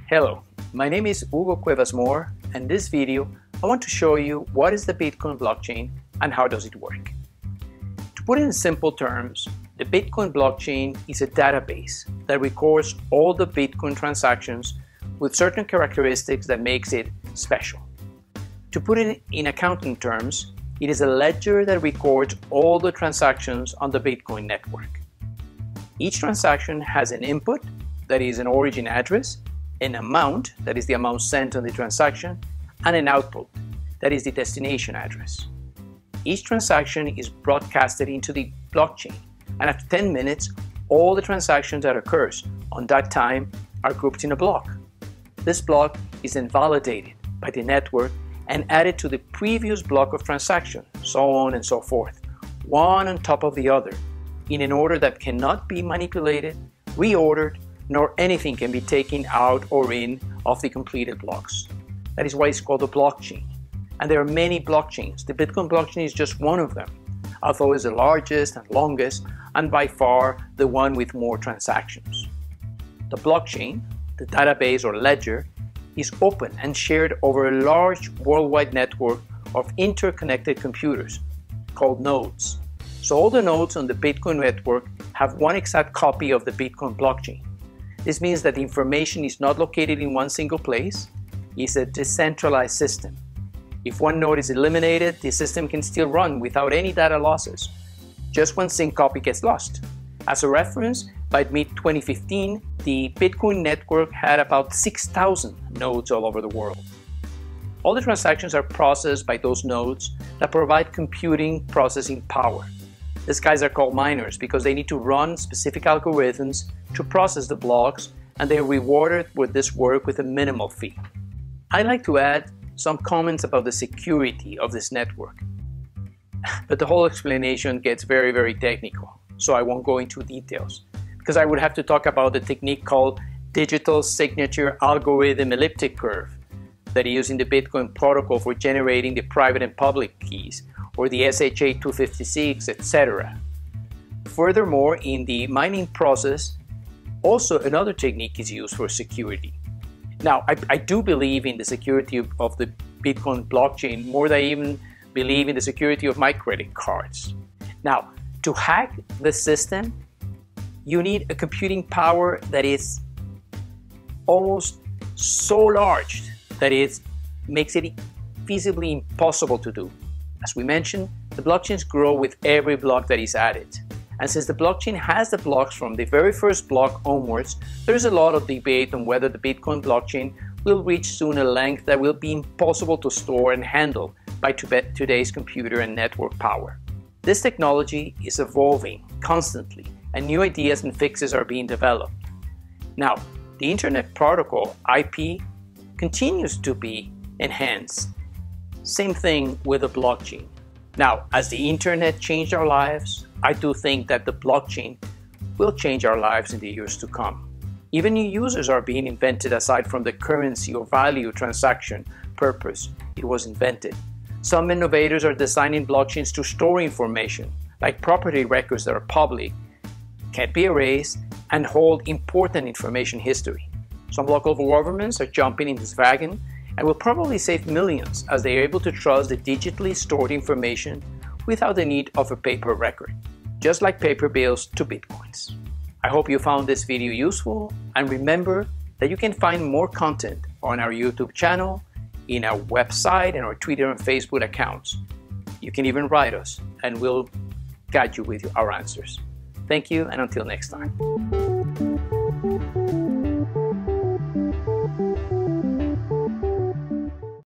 Hello, my name is Hugo Cuevas Moore, and in this video I want to show you what is the Bitcoin blockchain and how does it work. To put it in simple terms, the Bitcoin blockchain is a database that records all the Bitcoin transactions with certain characteristics that makes it special. To put it in accounting terms, it is a ledger that records all the transactions on the Bitcoin network. Each transaction has an input, that is an origin address, an amount, that is the amount sent on the transaction, and an output, that is the destination address. Each transaction is broadcasted into the blockchain, and after 10 minutes, all the transactions that occurs on that time are grouped in a block. This block is then validated by the network and added to the previous block of transactions, so on and so forth, one on top of the other, in an order that cannot be manipulated, reordered, nor anything can be taken out or in of the completed blocks. That is why it's called a blockchain. And there are many blockchains. The Bitcoin blockchain is just one of them, although it's the largest and longest, and by far the one with more transactions. The blockchain, the database or ledger, is open and shared over a large worldwide network of interconnected computers called nodes. So all the nodes on the Bitcoin network have one exact copy of the Bitcoin blockchain. This means that the information is not located in one single place. It's a decentralized system. If one node is eliminated, the system can still run without any data losses. Just one sync copy gets lost. As a reference, by mid-2015, the Bitcoin network had about 6,000 nodes all over the world. All the transactions are processed by those nodes that provide computing processing power. These guys are called miners because they need to run specific algorithms to process the blocks, and they are rewarded with this work with a minimal fee. I'd like to add some comments about the security of this network. But the whole explanation gets very, very technical, so I won't go into details, because I would have to talk about the technique called digital signature algorithm elliptic curve that is used in the Bitcoin protocol for generating the private and public keys, or the SHA-256, etc. Furthermore, in the mining process, also another technique is used for security. Now, I do believe in the security of the Bitcoin blockchain more than I even believe in the security of my credit cards. Now, to hack the system, you need a computing power that is almost so large that it makes it feasibly impossible to do. As we mentioned, the blockchains grow with every block that is added. And since the blockchain has the blocks from the very first block onwards, there is a lot of debate on whether the Bitcoin blockchain will reach soon a length that will be impossible to store and handle by today's computer and network power. This technology is evolving constantly, and new ideas and fixes are being developed. Now, the Internet Protocol, IP, continues to be enhanced. Same thing with the blockchain. Now, as the Internet changed our lives, I do think that the blockchain will change our lives in the years to come. Even new users are being invented aside from the currency or value transaction purpose it was invented. Some innovators are designing blockchains to store information, like property records that are public, can't be erased, and hold important information history. Some local governments are jumping in this wagon and will probably save millions as they are able to trust the digitally stored information without the need of a paper record, just like paper bills to bitcoins. I hope you found this video useful, and remember that you can find more content on our YouTube channel, in our website, and our Twitter and Facebook accounts. You can even write us and we'll guide you with our answers. Thank you, and until next time.